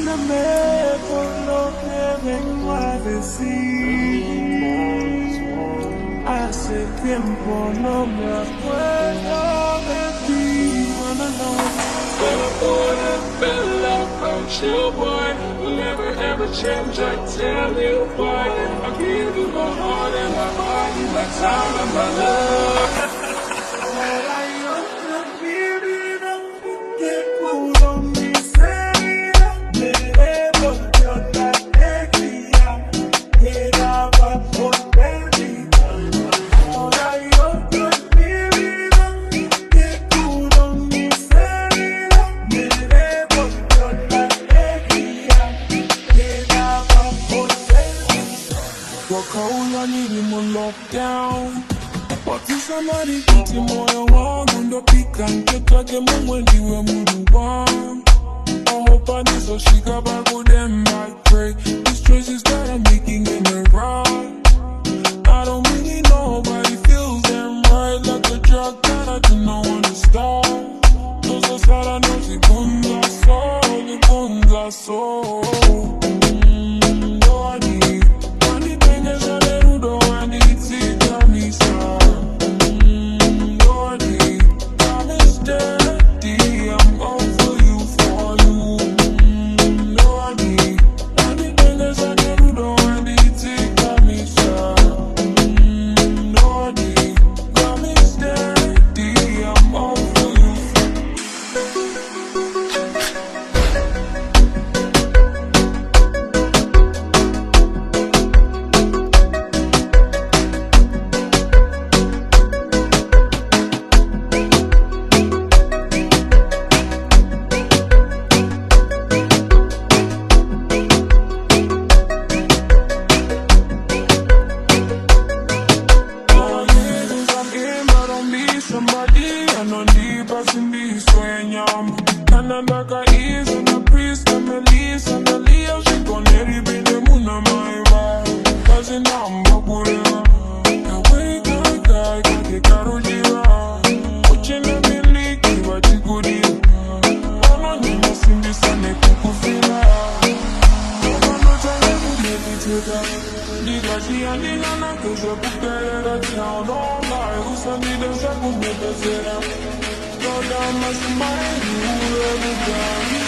me por lo que vengo a decir. Hace tiempo no me acuerdo de ti. Better boy, better approach you, boy. Will never ever change, I tell you why. I'll give you my heart and my body, my time and my love. Ahora yo te vivido que pudo miseria. Me devolvió la alegría. Quedaba por perdida. Ahora yo te vivido que pudo miseria. Me devolvió la alegría. Quedaba por perdida. Walk out on him on lockdown. But if somebody get him moyo wangu ndo pikante take mumwendi we mudu wangu. I hope I need so she got back with them. I pray these choices that I'm making in the right. I don't really know, but it feels them right, like a drug that I do not want to stop. Those are sad, I know the guns are so. Ndodi, anything is a little though I need to tell me so. Somebody anoni pasindi sueñam. Nanandaka is on the priest and the lease and the leo. She koneri bine muna maiva. Kasi namba kureva. Kawe kai kake karujiva. Ochene miliki wachikuri. Ono nyuma simbi sane kukufila. Ono chale kumediteka. Digashi andinana kuzo kuperera town all night. Usani desa kumedesera. No down my smile, you ever done.